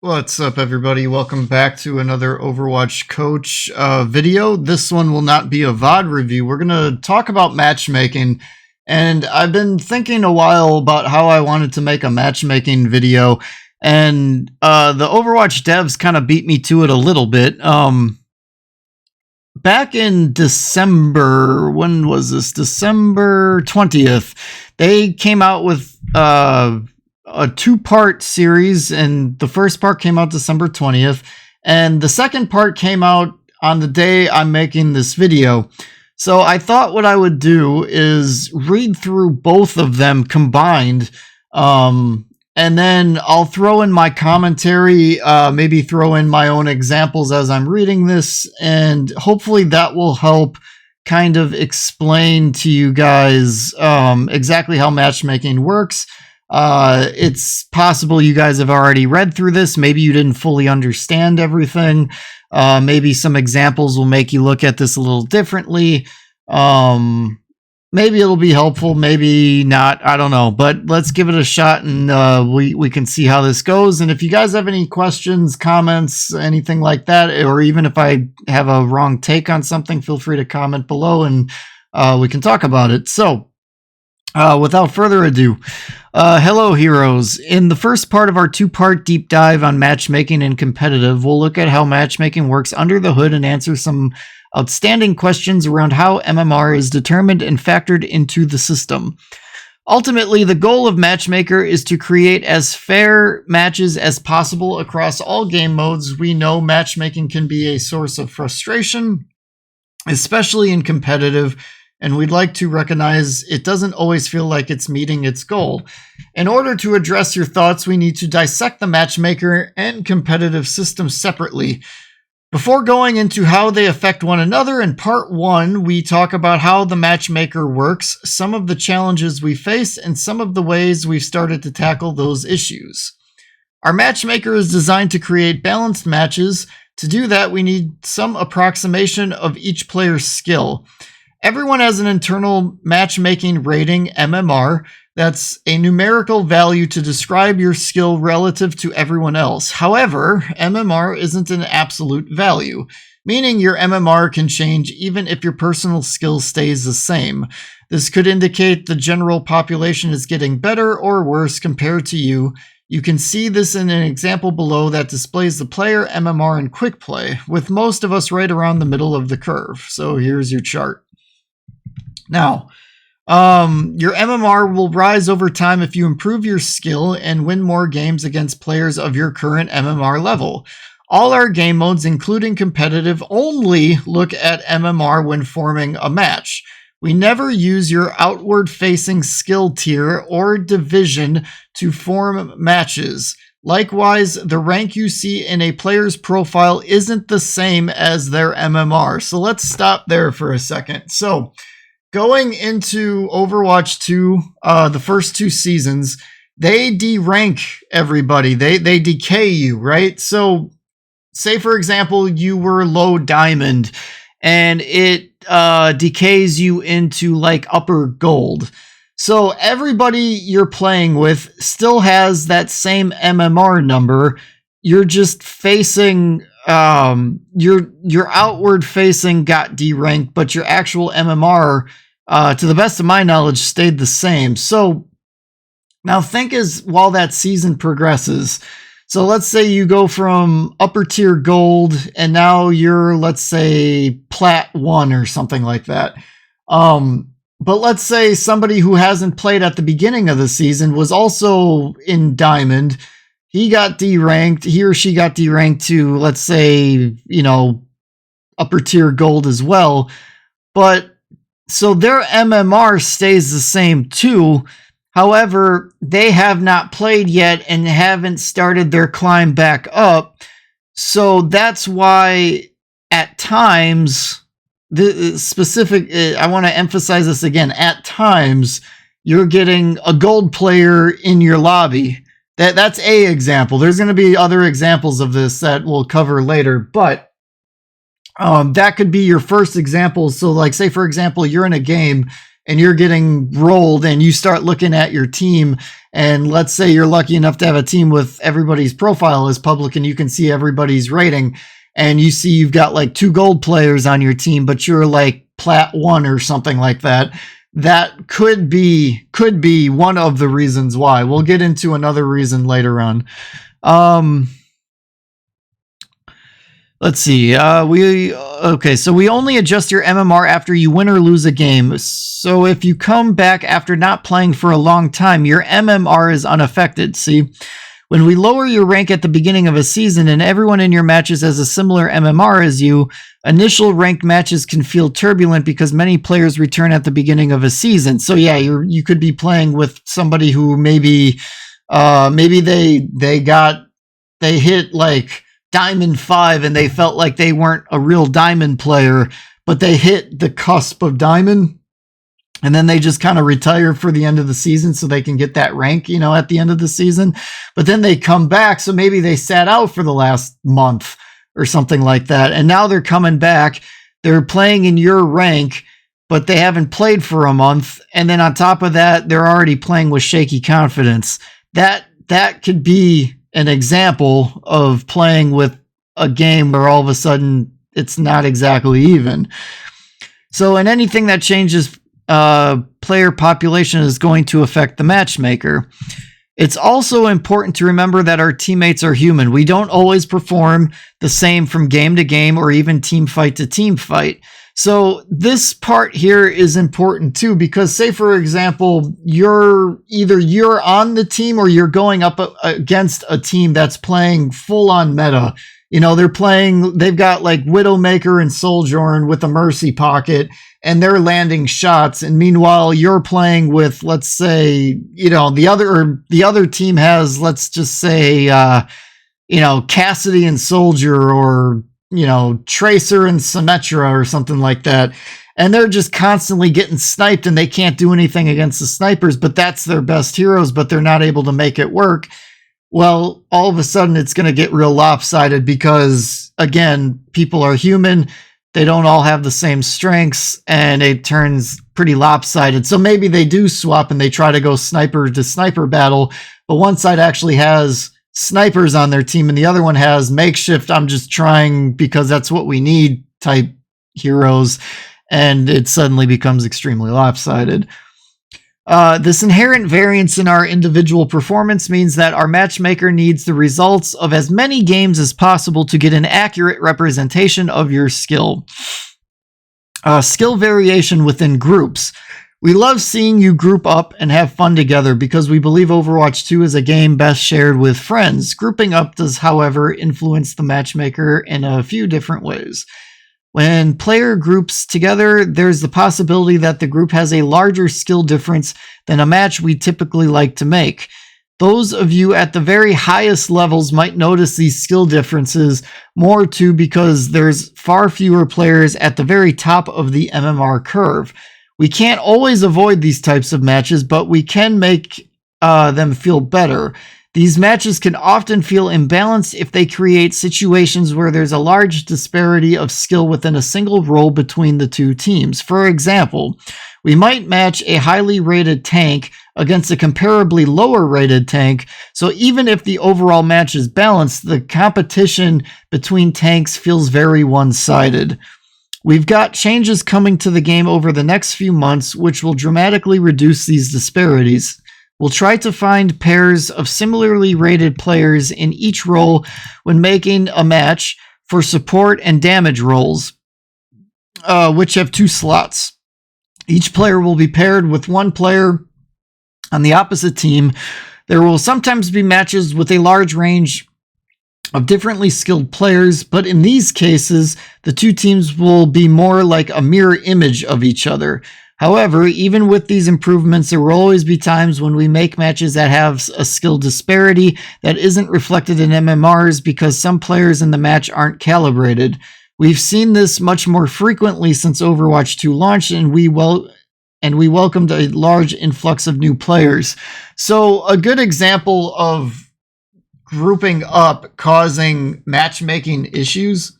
What's up, everybody? Welcome back to another Overwatch Coach video. This one will not be a VOD review. We're going to talk about matchmaking, and I've been thinking a while about how I wanted to make a matchmaking video, and the Overwatch devs kind of beat me to it a little bit. Back in December, when was this? December 20th, they came out with a two-part series, and the first part came out December 20th, and the second part came out on the day I'm making this video. So I thought what I would do is read through both of them combined, and then I'll throw in my commentary, maybe throw in my own examples as I'm reading this, and hopefully that will help kind of explain to you guys exactly how matchmaking works. It's possible you guys have already read through this. Maybe you didn't fully understand everything. Maybe some examples will make you look at this a little differently. Maybe it'll be helpful, maybe not. I don't know, but let's give it a shot, and we can see how this goes. And if you guys have any questions, comments, anything like that, or even if I have a wrong take on something, feel free to comment below, and we can talk about it. So without further ado, hello heroes. In the first part of our two-part deep dive on matchmaking and competitive, we'll look at how matchmaking works under the hood and answer some outstanding questions around how MMR is determined and factored into the system. Ultimately, the goal of Matchmaker is to create as fair matches as possible across all game modes. We know matchmaking can be a source of frustration, especially in competitive, and we'd like to recognize it doesn't always feel like it's meeting its goal. In order to address your thoughts, we need to dissect the matchmaker and competitive systems separately. Before going into how they affect one another, in part one, we talk about how the matchmaker works, some of the challenges we face, and some of the ways we've started to tackle those issues. Our matchmaker is designed to create balanced matches. To do that, we need some approximation of each player's skill. Everyone has an internal matchmaking rating, MMR. That's a numerical value to describe your skill relative to everyone else. However, MMR isn't an absolute value, meaning your MMR can change even if your personal skill stays the same. This could indicate the general population is getting better or worse compared to you. You can see this in an example below that displays the player MMR in quick play, with most of us right around the middle of the curve. So here's your chart. Now, your MMR will rise over time if you improve your skill and win more games against players of your current MMR level. All our game modes, including competitive, only look at MMR when forming a match. We never use your outward-facing skill tier or division to form matches. Likewise, the rank you see in a player's profile isn't the same as their MMR. So let's stop there for a second. So, going into Overwatch 2, the first two seasons, they de-rank everybody. They decay you, right? So, say for example, you were low diamond, and it decays you into like upper gold. So everybody you're playing with still has that same MMR number. You're just facing your outward facing got deranked, but your actual MMR, to the best of my knowledge, stayed the same. So now think as while that season progresses. So let's say you go from upper tier gold and now you're, let's say, plat 1 or something like that. But let's say somebody who hasn't played at the beginning of the season was also in diamond. He got deranked, he or she got deranked to, let's say, you know, upper tier gold as well. But so their MMR stays the same too. However, they have not played yet and haven't started their climb back up. So that's why at times, the specific, I want to emphasize this again, at times you're getting a gold player in your lobby. That's a example. There's going to be other examples of this that we'll cover later, but that could be your first example. So like, say for example, you're in a game and you're getting rolled and you start looking at your team, and let's say you're lucky enough to have a team with everybody's profile is public and you can see everybody's rating, and you see you've got like 2 gold players on your team, but you're like plat 1 or something like that. That could be one of the reasons why. We'll get into another reason later on. Let's see. So we only adjust your MMR after you win or lose a game. So if you come back after not playing for a long time, your MMR is unaffected. See, when we lower your rank at the beginning of a season and everyone in your matches has a similar MMR as you, initial ranked matches can feel turbulent because many players return at the beginning of a season. So yeah, you could be playing with somebody who maybe they hit like Diamond 5 and they felt like they weren't a real Diamond player, but they hit the cusp of Diamond, and then they just kind of retire for the end of the season so they can get that rank, at the end of the season. But then they come back, so maybe they sat out for the last month or something like that, and now they're coming back. They're playing in your rank, but they haven't played for a month, and then on top of that, they're already playing with shaky confidence. That could be an example of playing with a game where all of a sudden it's not exactly even. So, and anything that changes player population is going to affect the matchmaker. It's also important to remember that our teammates are human. We don't always perform the same from game to game or even team fight to team fight. So this part here is important too, because say, for example, you're on the team or you're going up against a team that's playing full on meta. They've got like Widowmaker and Sojourn with a Mercy Pocket, and they're landing shots. And meanwhile, you're playing with, let's say, the other team has, let's just say, Cassidy and Soldier, or Tracer and Symmetra or something like that. And they're just constantly getting sniped and they can't do anything against the snipers, but that's their best heroes, but they're not able to make it work. Well, all of a sudden it's going to get real lopsided because, again, people are human. They don't all have the same strengths, and it turns pretty lopsided. So maybe they do swap and they try to go sniper to sniper battle, but one side actually has snipers on their team and the other one has makeshift, I'm just trying because that's what we need type heroes, and it suddenly becomes extremely lopsided. This inherent variance in our individual performance means that our matchmaker needs the results of as many games as possible to get an accurate representation of your skill. Skill variation within groups. We love seeing you group up and have fun together because we believe Overwatch 2 is a game best shared with friends. Grouping up does, however, influence the matchmaker in a few different ways. When player groups together, there's the possibility that the group has a larger skill difference than a match we typically like to make. Those of you at the very highest levels might notice these skill differences more too, because there's far fewer players at the very top of the MMR curve. We can't always avoid these types of matches, but we can make them feel better. These matches can often feel imbalanced if they create situations where there's a large disparity of skill within a single role between the two teams. For example, we might match a highly rated tank against a comparably lower rated tank, so even if the overall match is balanced, the competition between tanks feels very one-sided. We've got changes coming to the game over the next few months, which will dramatically reduce these disparities. We'll try to find pairs of similarly rated players in each role when making a match for support and damage roles, which have 2 slots. Each player will be paired with one player on the opposite team. There will sometimes be matches with a large range of differently skilled players, but in these cases, the two teams will be more like a mirror image of each other. However, even with these improvements, there will always be times when we make matches that have a skill disparity that isn't reflected in MMRs because some players in the match aren't calibrated. We've seen this much more frequently since Overwatch 2 launched, and we welcomed a large influx of new players. So a good example of grouping up causing matchmaking issues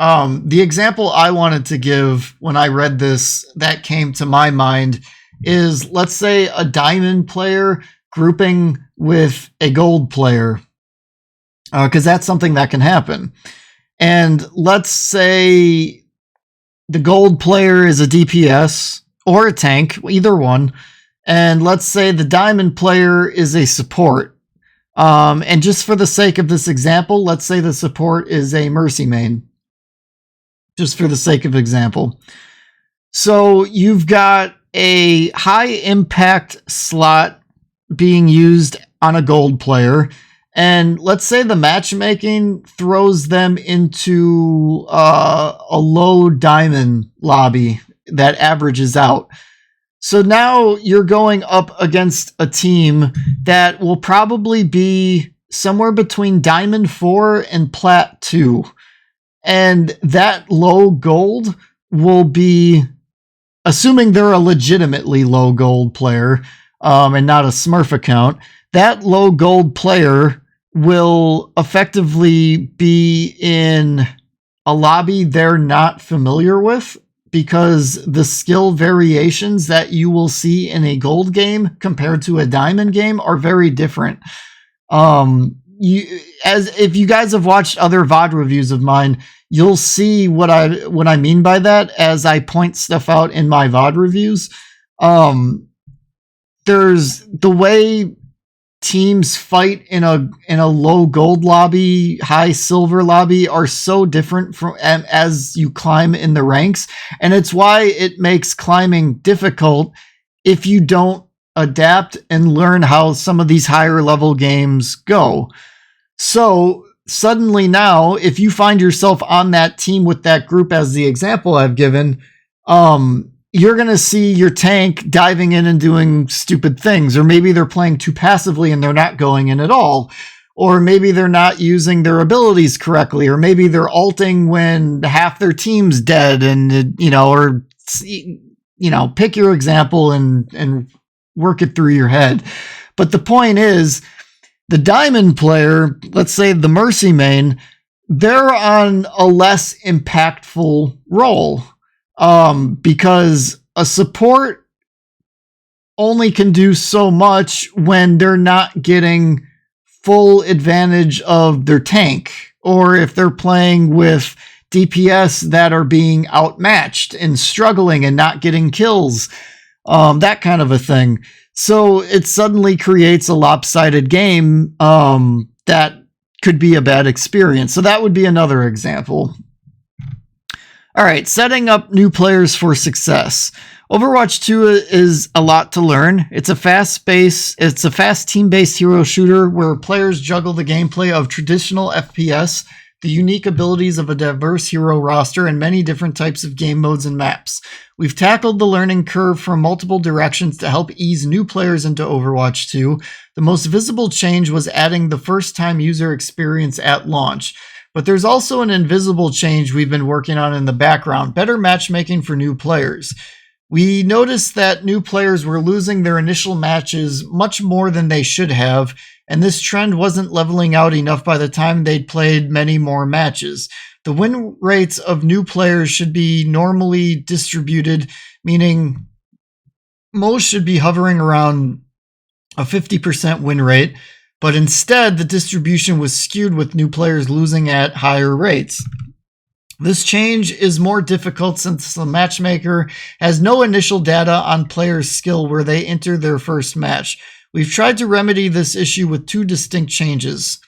The example I wanted to give when I read this that came to my mind is, let's say, a diamond player grouping with a gold player, because that's something that can happen. And let's say the gold player is a DPS or a tank, either one. And let's say the diamond player is a support. And just for the sake of this example, let's say the support is a Mercy main. Just for the sake of example. So you've got a high impact slot being used on a gold player. And let's say the matchmaking throws them into a low diamond lobby that averages out. So now you're going up against a team that will probably be somewhere between Diamond 4 and Plat 2. And that low gold will be, assuming they're a legitimately low gold player and not a Smurf account, that low gold player will effectively be in a lobby they're not familiar with, because the skill variations that you will see in a gold game compared to a diamond game are very different. If you guys have watched other VOD reviews of mine, you'll see what I mean by that as I point stuff out in my VOD reviews. There's the way teams fight in a low gold lobby, high silver lobby are so different from as you climb in the ranks, and it's why it makes climbing difficult if you don't adapt and learn how some of these higher level games go. So suddenly now, if you find yourself on that team with that group as the example I've given, you're going to see your tank diving in and doing stupid things, or maybe they're playing too passively and they're not going in at all, or maybe they're not using their abilities correctly, or maybe they're ulting when half their team's dead, and pick your example and work it through your head. But the point is, the diamond player, let's say the Mercy main, they're on a less impactful role. Because a support only can do so much when they're not getting full advantage of their tank, or if they're playing with DPS that are being outmatched and struggling and not getting kills, that kind of a thing. So it suddenly creates a lopsided game that could be a bad experience. So that would be another example. All right, setting up new players for success. Overwatch 2 is a lot to learn. It's a fast team-based hero shooter where players juggle the gameplay of traditional FPS, the unique abilities of a diverse hero roster, and many different types of game modes and maps. We've tackled the learning curve from multiple directions to help ease new players into Overwatch 2. The most visible change was adding the first-time user experience at launch. But there's also an invisible change we've been working on in the background: better matchmaking for new players. We noticed that new players were losing their initial matches much more than they should have, and this trend wasn't leveling out enough by the time they'd played many more matches. The win rates of new players should be normally distributed, meaning most should be hovering around a 50% win rate. But instead, the distribution was skewed with new players losing at higher rates. This change is more difficult since the matchmaker has no initial data on players' skill where they enter their first match. We've tried to remedy this issue with two distinct changes.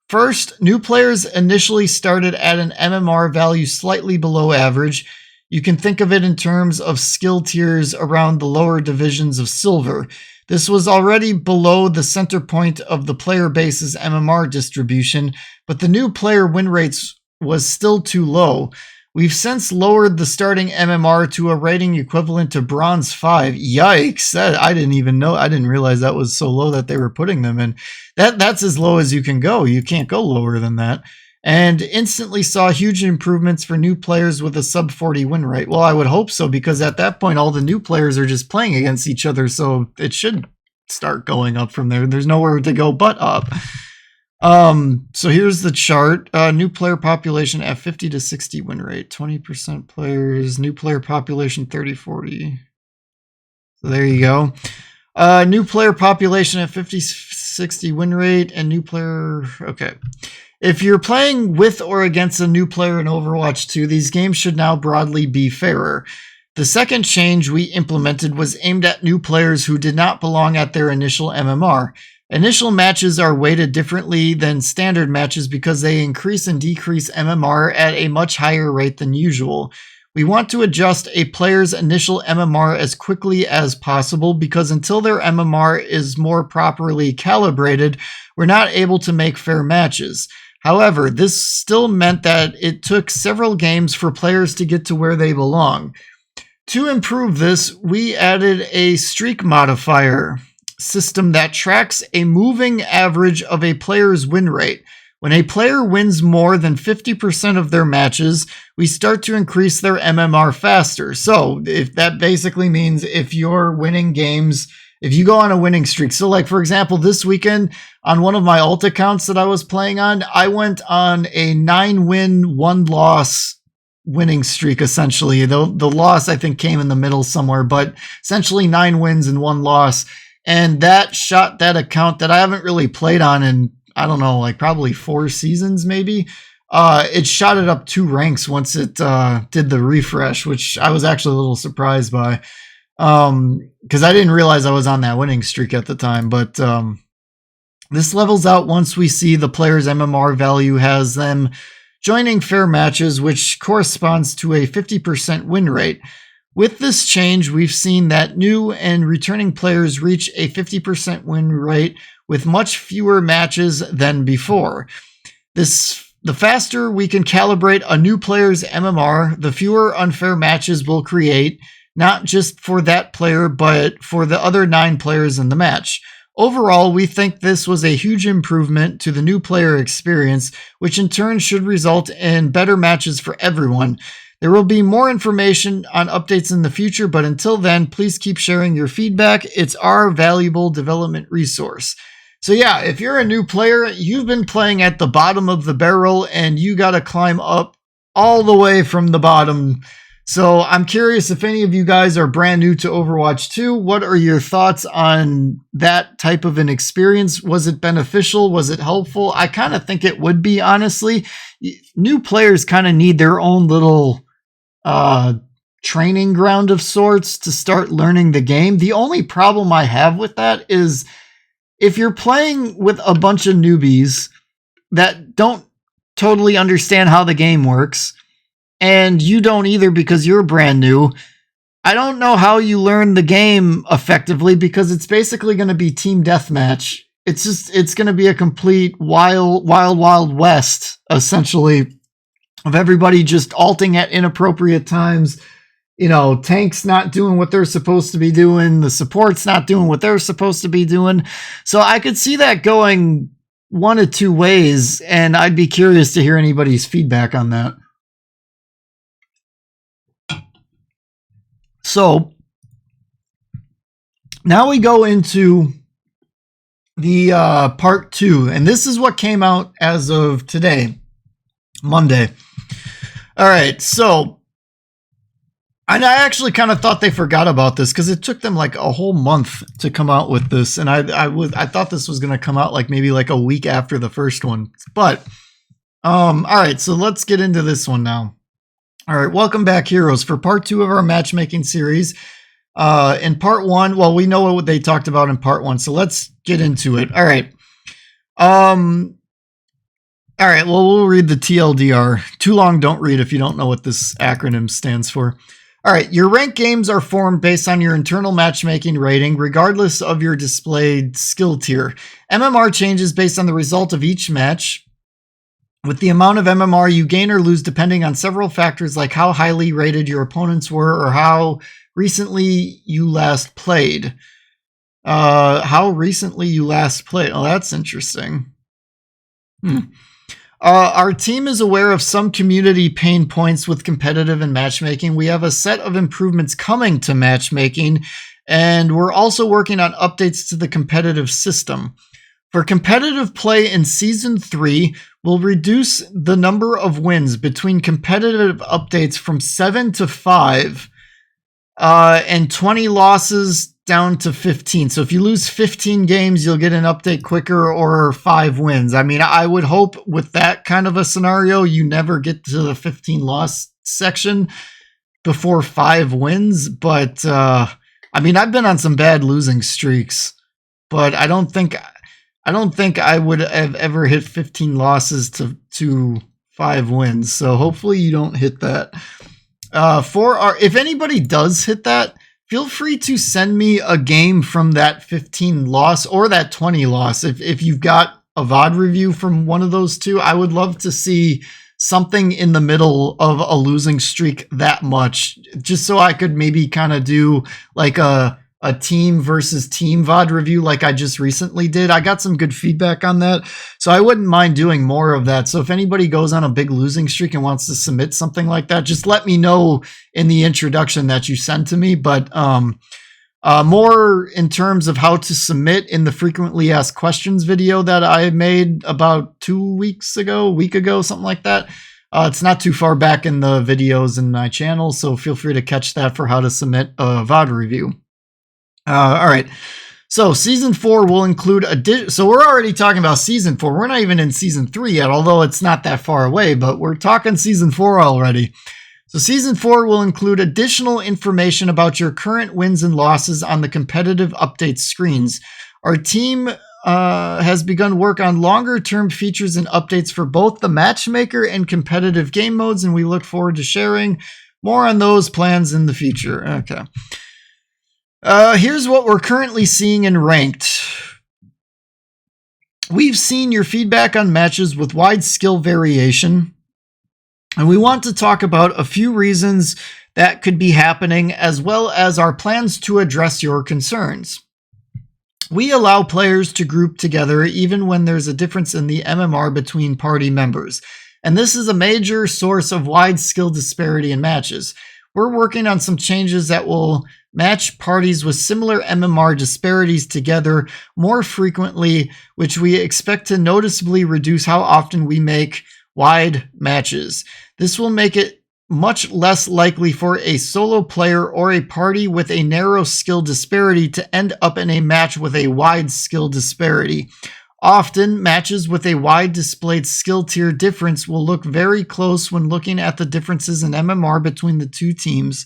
First, new players initially started at an MMR value slightly below average. You can think of it in terms of skill tiers around the lower divisions of silver. This was already below the center point of the player base's MMR distribution, but the new player win rates was still too low. We've since lowered the starting MMR to a rating equivalent to Bronze 5. Yikes, I didn't even know. I didn't realize that was so low that they were putting them in. That's as low as you can go. You can't go lower than that. And instantly saw huge improvements for new players with a sub 40 win rate. Well, I would hope so, because at that point, all the new players are just playing against each other, so it should start going up from there. There's nowhere to go but up. So here's the chart. New player population at 50 to 60 win rate. 20% players. New player population 30-40. So there you go. New player population at 50-60 win rate and new player. Okay. If you're playing with or against a new player in Overwatch 2, these games should now broadly be fairer. The second change we implemented was aimed at new players who did not belong at their initial MMR. Initial matches are weighted differently than standard matches because they increase and decrease MMR at a much higher rate than usual. We want to adjust a player's initial MMR as quickly as possible because until their MMR is more properly calibrated, we're not able to make fair matches. However, this still meant that it took several games for players to get to where they belong. To improve this, we added a streak modifier system that tracks a moving average of a player's win rate. When a player wins more than 50% of their matches, we start to increase their MMR faster. So if that basically means if you're winning games, if you go on a winning streak. So like, for example, this weekend on one of my alt accounts that I was playing on, I went on a 9-win, 1-loss winning streak, essentially. The loss, I think, came in the middle somewhere, but essentially 9 wins and 1 loss. And that shot that account that I haven't really played on in, I don't know, like probably 4 seasons, maybe. It shot it up 2 ranks once it did the refresh, which I was actually a little surprised by. Because I didn't realize I was on that winning streak at the time. But this levels out once we see the player's MMR value has them joining fair matches, which corresponds to a 50% win rate. With this change, we've seen that new and returning players reach a 50% win rate with much fewer matches than before. The faster we can calibrate a new player's MMR, the fewer unfair matches we'll create, not just for that player, but for the other 9 players in the match. Overall, we think this was a huge improvement to the new player experience, which in turn should result in better matches for everyone. There will be more information on updates in the future, but until then, please keep sharing your feedback. It's our valuable development resource. So yeah, if you're a new player, you've been playing at the bottom of the barrel and you got to climb up all the way from the bottom. So I'm curious if any of you guys are brand new to Overwatch 2. What are your thoughts on that type of an experience? Was it beneficial? Was it helpful? I kind of think it would be, honestly. New players kind of need their own little training ground of sorts to start learning the game. The only problem I have with that is if you're playing with a bunch of newbies that don't totally understand how the game works, and you don't either because you're brand new, I don't know how you learn the game effectively because it's basically going to be team deathmatch. It's going to be a complete wild west, essentially, of everybody just alting at inappropriate times. You know, tanks not doing what they're supposed to be doing. The support's not doing what they're supposed to be doing. So I could see that going one of 2 ways, and I'd be curious to hear anybody's feedback on that. So now we go into the part 2, and this is what came out as of today, Monday. All right, so and I actually kind of thought they forgot about this because it took them like a whole month to come out with this, and I thought this was going to come out like maybe like a week after the first one. But all right, so let's get into this one now. All right, welcome back, heroes, for part 2 of our matchmaking series. In part 1, well, we know what they talked about in part 1, so let's get into it. All right. All right, well, we'll read the TLDR. Too long, don't read if you don't know what this acronym stands for. All right, your ranked games are formed based on your internal matchmaking rating, regardless of your displayed skill tier. MMR changes based on the result of each match, with the amount of MMR you gain or lose depending on several factors like how highly rated your opponents were or how recently you last played. Oh, that's interesting. Our team is aware of some community pain points with competitive and matchmaking. We have a set of improvements coming to matchmaking, and we're also working on updates to the competitive system. For competitive play in Season 3, we'll reduce the number of wins between competitive updates from 7 to 5 and 20 losses down to 15. So if you lose 15 games, you'll get an update quicker, or 5 wins. I mean, I would hope with that kind of a scenario, you never get to the 15 loss section before 5 wins. But I mean, I've been on some bad losing streaks, but I don't think I would have ever hit 15 losses to 5 wins. So hopefully you don't hit that. If anybody does hit that, feel free to send me a game from that 15 loss or that 20 loss. If you've got a VOD review from one of those two, I would love to see something in the middle of a losing streak that much, just so I could maybe kind of do like a team versus team VOD review like I just recently did. I got some good feedback on that, so I wouldn't mind doing more of that. So if anybody goes on a big losing streak and wants to submit something like that, just let me know in the introduction that you send to me. But more in terms of how to submit in the frequently asked questions video that I made about a week ago, something like that. It's not too far back in the videos in my channel, so feel free to catch that for how to submit a VOD review. All right. So Season 4 will include so we're already talking about Season 4. We're not even in Season 3 yet, although it's not that far away, but we're talking Season 4 already. So Season 4 will include additional information about your current wins and losses on the competitive update screens. Our team has begun work on longer-term features and updates for both the matchmaker and competitive game modes, and we look forward to sharing more on those plans in the future. Okay. Here's what we're currently seeing in ranked. We've seen your feedback on matches with wide skill variation, and we want to talk about a few reasons that could be happening, as well as our plans to address your concerns. We allow players to group together even when there's a difference in the MMR between party members, and this is a major source of wide skill disparity in matches. We're working on some changes that will match parties with similar MMR disparities together more frequently, which we expect to noticeably reduce how often we make wide matches. This will make it much less likely for a solo player or a party with a narrow skill disparity to end up in a match with a wide skill disparity. Often, matches with a wide displayed skill tier difference will look very close when looking at the differences in MMR between the two teams.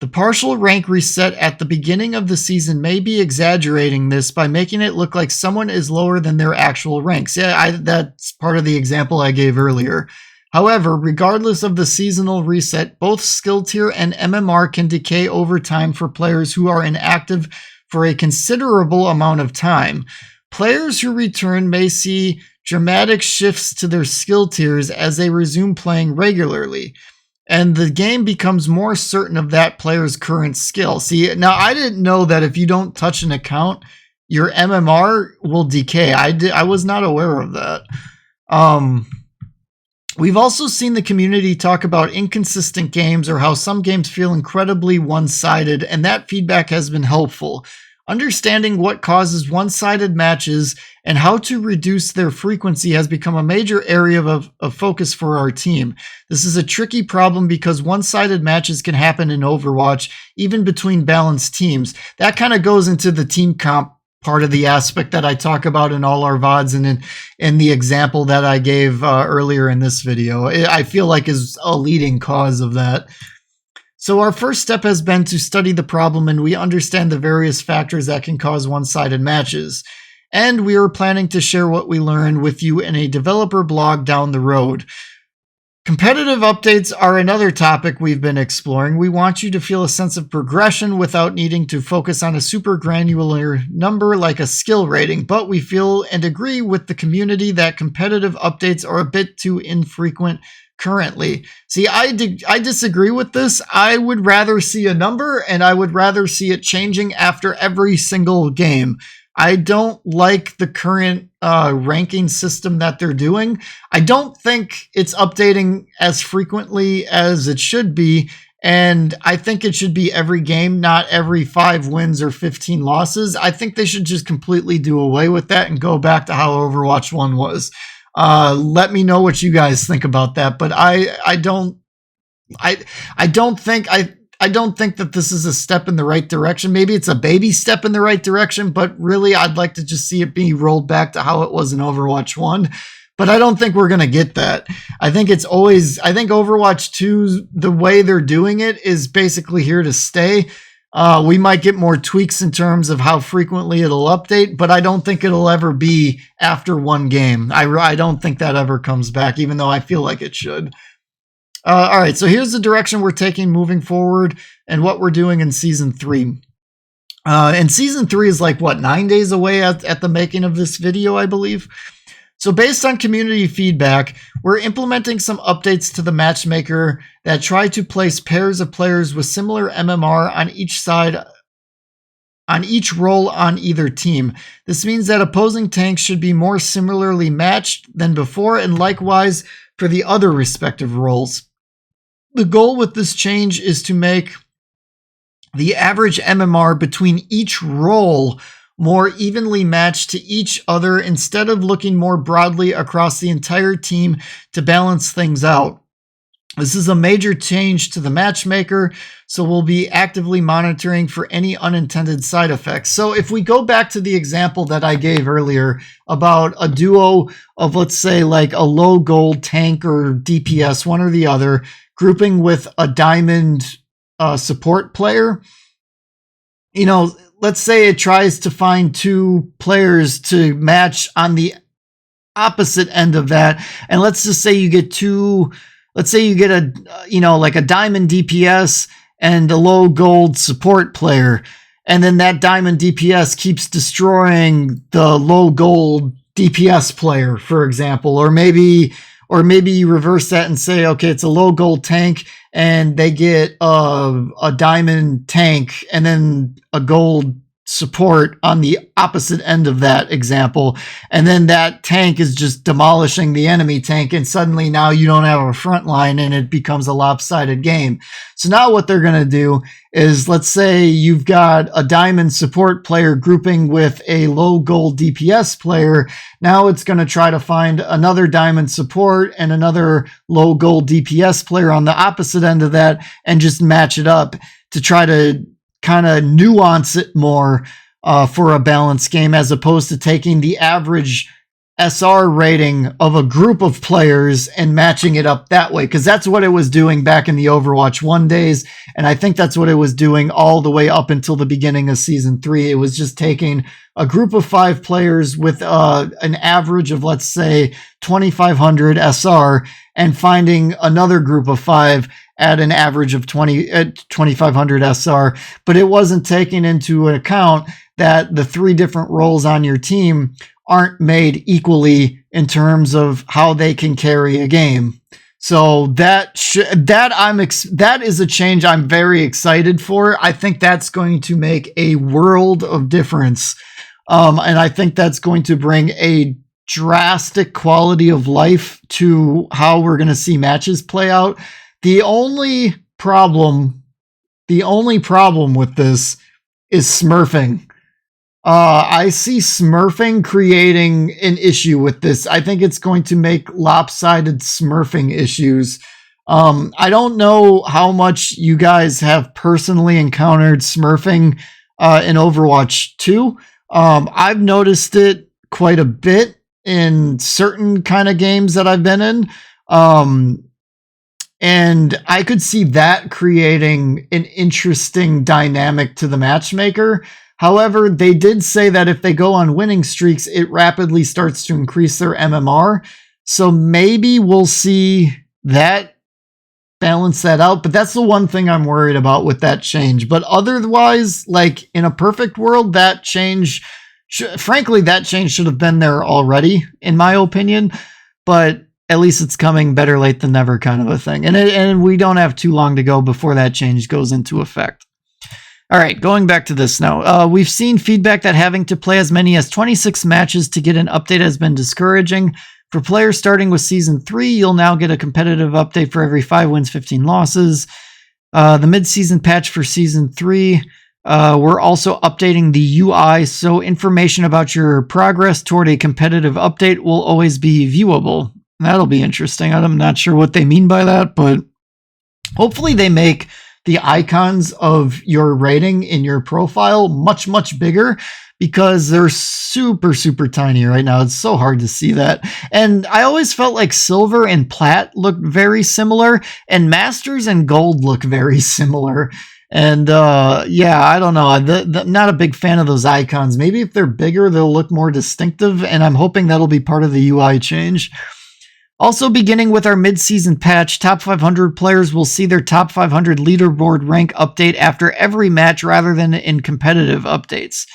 The partial rank reset at the beginning of the season may be exaggerating this by making it look like someone is lower than their actual ranks. Yeah, that's part of the example I gave earlier. However, regardless of the seasonal reset, both skill tier and MMR can decay over time for players who are inactive for a considerable amount of time. Players who return may see dramatic shifts to their skill tiers as they resume playing regularly, and the game becomes more certain of that player's current skill. See, now I didn't know that if you don't touch an account, your MMR will decay. I was not aware of that. We've also seen the community talk about inconsistent games or how some games feel incredibly one-sided, and that feedback has been helpful. Understanding what causes one-sided matches and how to reduce their frequency has become a major area of focus for our team. This is a tricky problem because one-sided matches can happen in Overwatch, even between balanced teams. That kind of goes into the team comp part of the aspect that I talk about in all our VODs and in the example that I gave earlier in this video. I feel like is a leading cause of that. So our first step has been to study the problem, and we understand the various factors that can cause one-sided matches. And we are planning to share what we learned with you in a developer blog down the road. Competitive updates are another topic we've been exploring. We want you to feel a sense of progression without needing to focus on a super granular number like a skill rating, but we feel and agree with the community that competitive updates are a bit too infrequent currently. See, I disagree with this. I would rather see a number, and I would rather see it changing after every single game. I don't like the current ranking system that they're doing. I don't think it's updating as frequently as it should be, And I think it should be every game, not every 5 wins or 15 losses. I think they should just completely do away with that and go back to how Overwatch 1 was. Let me know what you guys think about that. But I don't think that this is a step in the right direction. Maybe it's a baby step in the right direction, but really I'd like to just see it be rolled back to how it was in Overwatch 1. But I don't think we're going to get that. I think Overwatch 2, the way they're doing it is basically here to stay. We might get more tweaks in terms of how frequently it'll update, but I don't think it'll ever be after one game. I don't think that ever comes back, even though I feel like it should. All right, so here's the direction we're taking moving forward and what we're doing in Season 3. And Season 3 is like, 9 days away at the making of this video, I believe. So based on community feedback, we're implementing some updates to the matchmaker that try to place pairs of players with similar MMR on each side, on each role on either team. This means that opposing tanks should be more similarly matched than before, and likewise for the other respective roles. The goal with this change is to make the average MMR between each role more evenly matched to each other instead of looking more broadly across the entire team to balance things out. This is a major change to the matchmaker, so we'll be actively monitoring for any unintended side effects. So if we go back to the example that I gave earlier about a duo of, let's say, like a low gold tank or DPS, one or the other, grouping with a diamond support player, let's say it tries to find 2 players to match on the opposite end of that. And let's just say you get a diamond DPS and a low gold support player. And then that diamond DPS keeps destroying the low gold DPS player, for example. Or maybe you reverse that and say, okay, it's a low gold tank and they get a diamond tank and then a gold support on the opposite end of that example. And then that tank is just demolishing the enemy tank. And suddenly now you don't have a front line and it becomes a lopsided game. So now what they're going to do is, let's say you've got a diamond support player grouping with a low gold DPS player. Now it's going to try to find another diamond support and another low gold DPS player on the opposite end of that and just match it up to try to kind of nuance it more for a balanced game, as opposed to taking the average SR rating of a group of players and matching it up that way, because that's what it was doing back in the Overwatch 1 days, and I think that's what it was doing all the way up until the beginning of Season 3. It was just taking a group of 5 players with an average of, let's say, 2,500 SR and finding another group of 5 at an average of 2,500 SR, but it wasn't taking into account that the 3 different roles on your team aren't made equally in terms of how they can carry a game. So that is a change I'm very excited for. I think that's going to make a world of difference, and I think that's going to bring a drastic quality of life to how we're going to see matches play out. The only problem with this is smurfing. I see smurfing creating an issue with this. I think it's going to make lopsided smurfing issues. I don't know how much you guys have personally encountered smurfing in Overwatch 2. I've noticed it quite a bit in certain kind of games that I've been in. And I could see that creating an interesting dynamic to the matchmaker. However, they did say that if they go on winning streaks, it rapidly starts to increase their MMR. So maybe we'll see that balance that out. But that's the one thing I'm worried about with that change. But otherwise, like in a perfect world, that change, frankly, that change should have been there already, in my opinion. But at least it's coming, better late than never kind of a thing. And we don't have too long to go before that change goes into effect. All right, going back to this now. We've seen feedback that having to play as many as 26 matches to get an update has been discouraging. For players starting with Season 3, you'll now get a competitive update for every 5 wins, 15 losses. The mid-season patch for Season 3. We're also updating the UI, so information about your progress toward a competitive update will always be viewable. That'll be interesting. I'm not sure what they mean by that, but hopefully they make the icons of your rating in your profile much, much bigger, because they're super, super tiny right now. It's so hard to see that. And I always felt like silver and plat looked very similar, and masters and gold look very similar. And yeah, I don't know. I'm not a big fan of those icons. Maybe if they're bigger, they'll look more distinctive, and I'm hoping that'll be part of the UI change. Also, beginning with our mid-season patch, top 500 players will see their top 500 leaderboard rank update after every match rather than in competitive updates.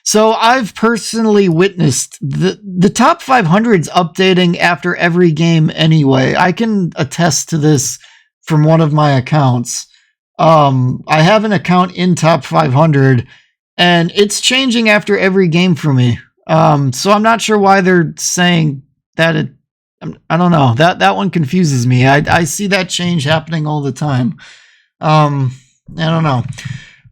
So I've personally witnessed the top 500s updating after every game anyway. I can attest to this from one of my accounts. I have an account in top 500, and it's changing after every game for me. So I'm not sure why they're saying that I don't know. That one confuses me. I see that change happening all the time. I don't know.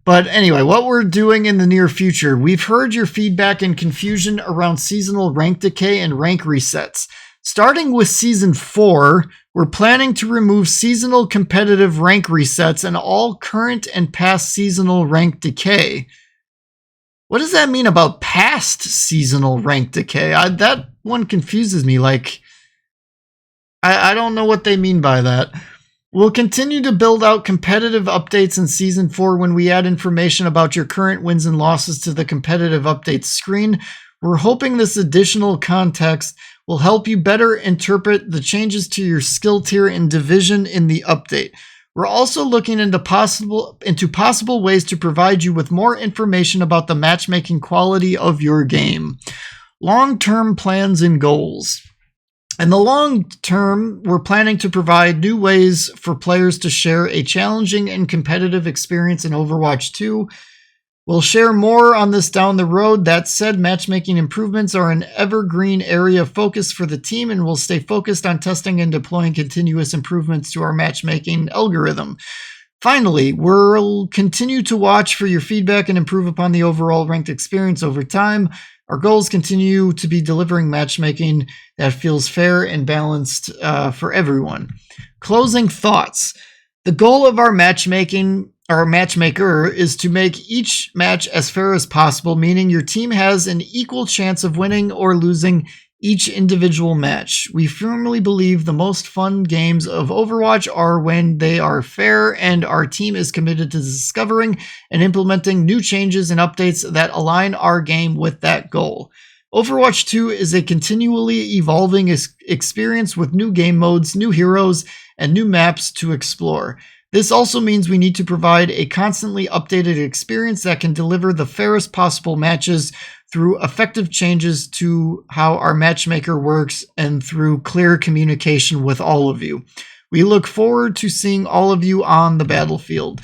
But anyway, what we're doing in the near future, we've heard your feedback and confusion around seasonal rank decay and rank resets. Starting with Season 4, we're planning to remove seasonal competitive rank resets and all current and past seasonal rank decay. What does that mean about past seasonal rank decay? That one confuses me. Like, I don't know what they mean by that. We'll continue to build out competitive updates in Season 4 when we add information about your current wins and losses to the competitive updates screen. We're hoping this additional context will help you better interpret the changes to your skill tier and division in the update. We're also looking into possible ways to provide you with more information about the matchmaking quality of your game. Long-term plans and goals. In the long term, we're planning to provide new ways for players to share a challenging and competitive experience in Overwatch 2. We'll share more on this down the road. That said, matchmaking improvements are an evergreen area of focus for the team, and we'll stay focused on testing and deploying continuous improvements to our matchmaking algorithm. Finally, we'll continue to watch for your feedback and improve upon the overall ranked experience over time. Our goals continue to be delivering matchmaking that feels fair and balanced for everyone. Closing thoughts. The goal of our matchmaker is to make each match as fair as possible, meaning your team has an equal chance of winning or losing each individual match. We firmly believe the most fun games of Overwatch are when they are fair, and our team is committed to discovering and implementing new changes and updates that align our game with that goal. Overwatch 2 is a continually evolving experience with new game modes, new heroes, and new maps to explore. This also means we need to provide a constantly updated experience that can deliver the fairest possible matches through effective changes to how our matchmaker works and through clear communication with all of you. We look forward to seeing all of you on the battlefield.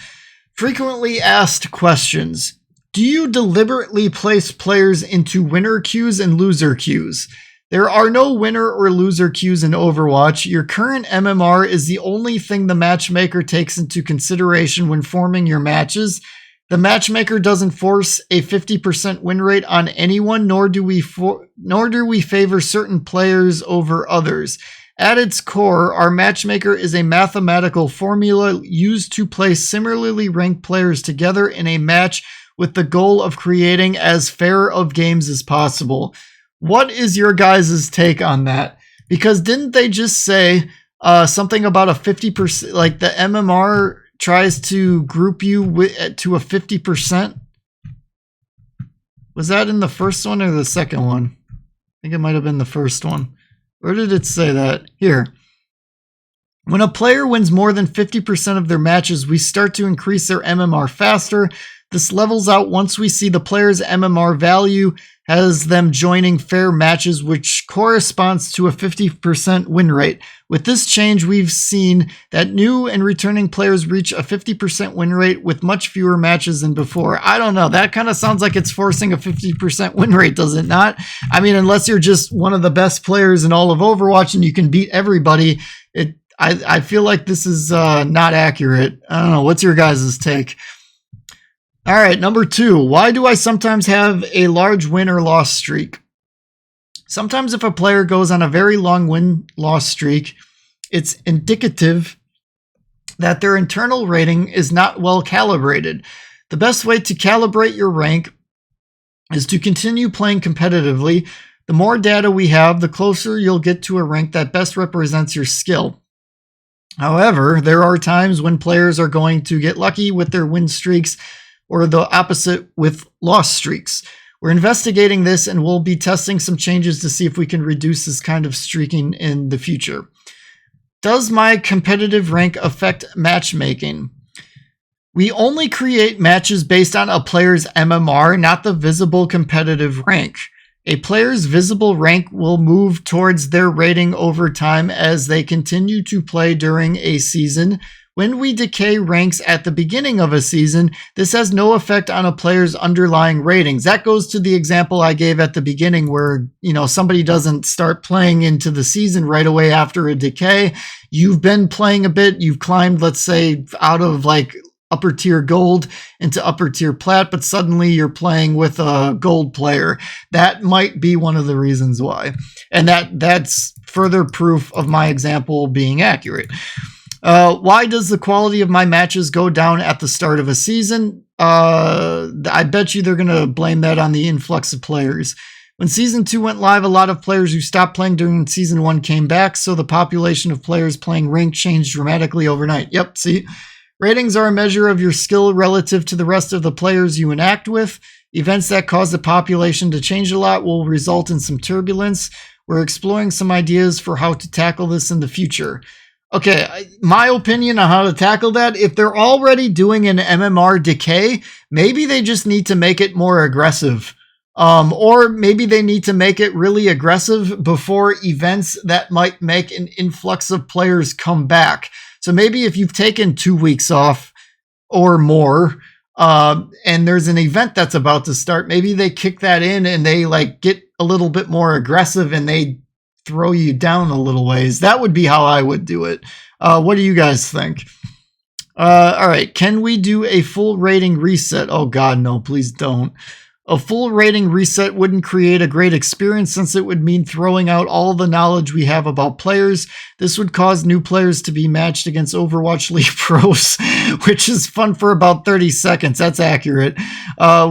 Frequently asked questions. Do you deliberately place players into winner queues and loser queues? There are no winner or loser queues in Overwatch. Your current MMR is the only thing the matchmaker takes into consideration when forming your matches. The matchmaker doesn't force a 50% win rate on anyone, nor do we favor certain players over others. At its core, our matchmaker is a mathematical formula used to place similarly ranked players together in a match with the goal of creating as fair of games as possible. What is your guys' take on that? Because didn't they just say something about a 50%, like the MMR tries to group you to a 50%? Was that in the first one or the second one? I think it might have been the first one. Where did it say that? Here. When a player wins more than 50% of their matches, we start to increase their MMR faster. This levels out once we see the player's MMR value has them joining fair matches, which corresponds to a 50% win rate. With this change, we've seen that new and returning players reach a 50% win rate with much fewer matches than before. I don't know. That kind of sounds like it's forcing a 50% win rate, does it not? I mean, unless you're just one of the best players in all of Overwatch and you can beat everybody, I feel like this is not accurate. I don't know. What's your guys' take? All right, number 2. Why do I sometimes have a large win or loss streak? Sometimes if a player goes on a very long win-loss streak, it's indicative that their internal rating is not well calibrated. The best way to calibrate your rank is to continue playing competitively. The more data we have, the closer you'll get to a rank that best represents your skill. However, there are times when players are going to get lucky with their win streaks or the opposite with loss streaks. We're investigating this and we'll be testing some changes to see if we can reduce this kind of streaking in the future. Does my competitive rank affect matchmaking? We only create matches based on a player's MMR, not the visible competitive rank. A player's visible rank will move towards their rating over time as they continue to play during a season. When we decay ranks at the beginning of a season, this has no effect on a player's underlying ratings. That goes to the example I gave at the beginning where, somebody doesn't start playing into the season right away after a decay. You've been playing a bit, you've climbed, let's say, out of like upper tier gold into upper tier plat, but suddenly you're playing with a gold player. That might be one of the reasons why. And that's further proof of my example being accurate. Why does the quality of my matches go down at the start of a season? I bet you they're going to blame that on the influx of players. When Season 2 went live, a lot of players who stopped playing during Season 1 came back, so the population of players playing ranked changed dramatically overnight. Yep, see? Ratings are a measure of your skill relative to the rest of the players you interact with. Events that cause the population to change a lot will result in some turbulence. We're exploring some ideas for how to tackle this in the future. Okay, my opinion on how to tackle that, if they're already doing an MMR decay, maybe they just need to make it more aggressive. Or maybe they need to make it really aggressive before events that might make an influx of players come back. So maybe if you've taken 2 weeks off or more, and there's an event that's about to start, maybe they kick that in and they like get a little bit more aggressive and they throw you down a little ways. That would be how I would do it. What do you guys think? All right. Can we do a full rating reset? Oh God, no, please don't. A full rating reset wouldn't create a great experience since it would mean throwing out all the knowledge we have about players. This would cause new players to be matched against Overwatch League pros, which is fun for about 30 seconds. That's accurate.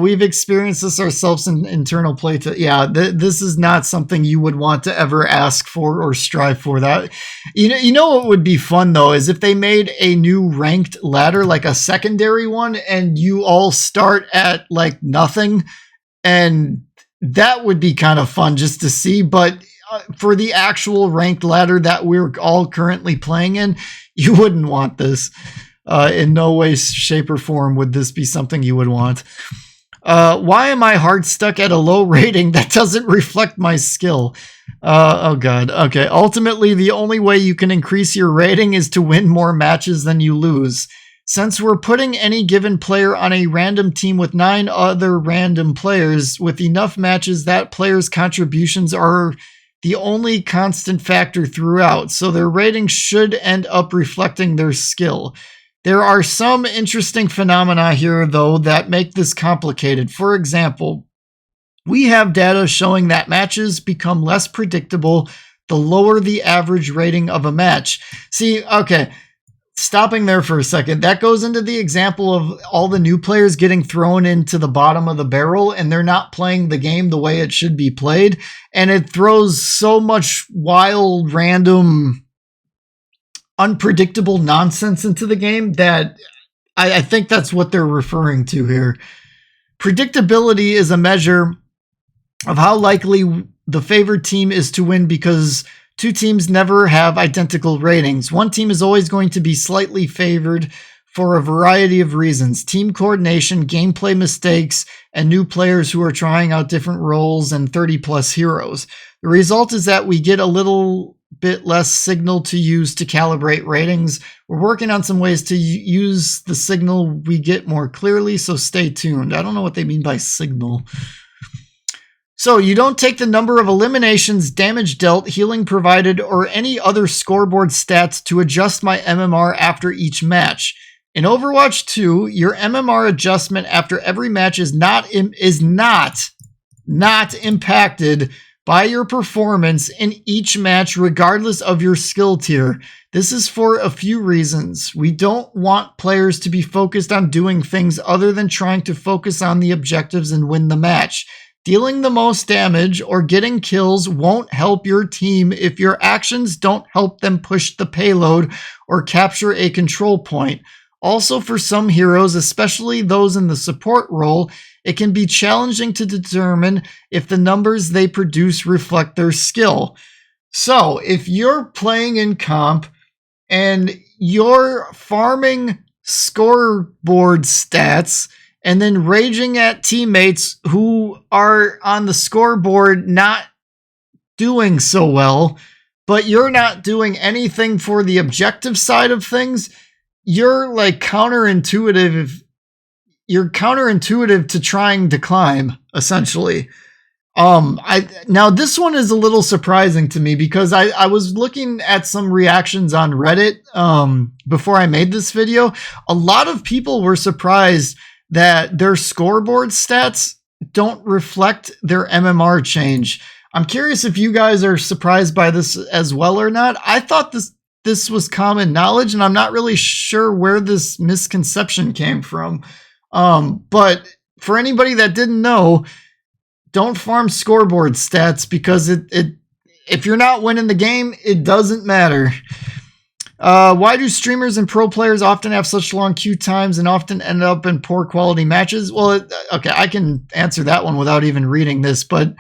We've experienced this ourselves in internal play. This is not something you would want to ever ask for or strive for. That you know what would be fun though is if they made a new ranked ladder, like a secondary one, and you all start at like nothing. And that would be kind of fun just to see. But for the actual ranked ladder that we're all currently playing in, you wouldn't want this. In no way, shape, or form would this be something you would want. Why am I hard stuck at a low rating that doesn't reflect my skill? Oh God. Okay. Ultimately, the only way you can increase your rating is to win more matches than you lose. Since we're putting any given player on a random team with 9 other random players with enough matches, that player's contributions are the only constant factor throughout, so their rating should end up reflecting their skill. There are some interesting phenomena here, though, that make this complicated. For example, we have data showing that matches become less predictable the lower the average rating of a match. See, okay. Stopping there for a second, that goes into the example of all the new players getting thrown into the bottom of the barrel and they're not playing the game the way it should be played. And it throws so much wild, random, unpredictable nonsense into the game that I think that's what they're referring to here. Predictability is a measure of how likely the favored team is to win because 2 teams never have identical ratings. One team is always going to be slightly favored for a variety of reasons: team coordination, gameplay mistakes, and new players who are trying out different roles and 30 plus heroes. The result is that we get a little bit less signal to use to calibrate ratings. We're working on some ways to use the signal we get more clearly, so stay tuned. I don't know what they mean by signal. So you don't take the number of eliminations, damage dealt, healing provided, or any other scoreboard stats to adjust my MMR after each match. In Overwatch 2, your MMR adjustment after every match is not impacted by your performance in each match, regardless of your skill tier. This is for a few reasons. We don't want players to be focused on doing things other than trying to focus on the objectives and win the match. Dealing the most damage or getting kills won't help your team if your actions don't help them push the payload or capture a control point. Also, for some heroes, especially those in the support role, it can be challenging to determine if the numbers they produce reflect their skill. So, if you're playing in comp and you're farming scoreboard stats and then raging at teammates who are on the scoreboard not doing so well, but you're not doing anything for the objective side of things, you're like counterintuitive. You're counterintuitive to trying to climb, essentially. Now this one is a little surprising to me because I was looking at some reactions on Reddit before I made this video. A lot of people were surprised that their scoreboard stats don't reflect their MMR change. I'm curious if you guys are surprised by this as well or not. I thought this was common knowledge, and I'm not really sure where this misconception came from. But for anybody that didn't know, don't farm scoreboard stats because if you're not winning the game, it doesn't matter. Why do streamers and pro players often have such long queue times and often end up in poor quality matches? Well, okay, I can answer that one without even reading this, but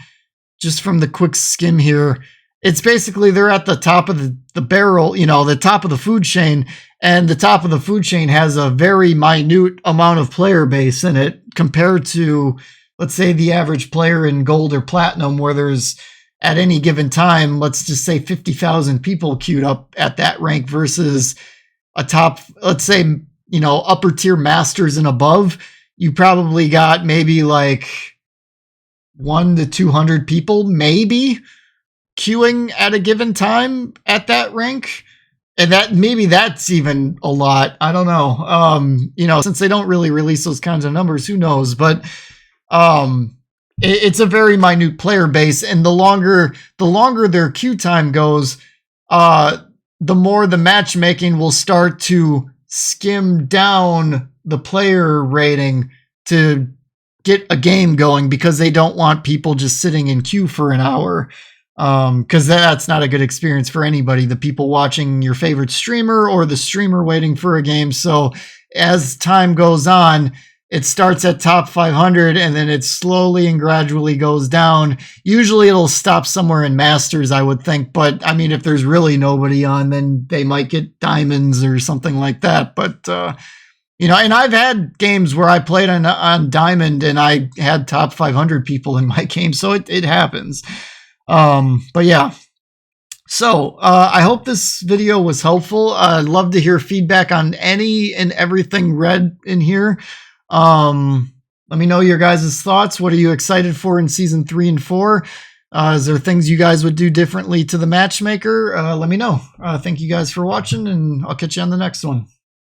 just from the quick skim here, it's basically they're at the top of the barrel, the top of the food chain, and the top of the food chain has a very minute amount of player base in it compared to, let's say, the average player in gold or platinum, where there's at any given time, let's just say 50,000 people queued up at that rank versus a top, let's say, upper tier masters and above. You probably got maybe like 1 to 200 people, maybe, queuing at a given time at that rank. And that's even a lot. I don't know. Since they don't really release those kinds of numbers, who knows? But it's a very minute player base, and the longer their queue time goes, the more the matchmaking will start to skim down the player rating to get a game going, because they don't want people just sitting in queue for an hour. Because that's not a good experience for anybody, the people watching your favorite streamer or the streamer waiting for a game. So as time goes on, it starts at top 500 and then it slowly and gradually goes down. Usually it'll stop somewhere in Masters, I would think. But I mean, if there's really nobody on, then they might get diamonds or something like that. But, and I've had games where I played on Diamond and I had top 500 people in my game. So it happens. But yeah, so, I hope this video was helpful. I'd love to hear feedback on any and everything read in here. Let me know your guys' thoughts. What are you excited for in season 3 and 4? Is there things you guys would do differently to the matchmaker? Let me know. Thank you guys for watching, and I'll catch you on the next one.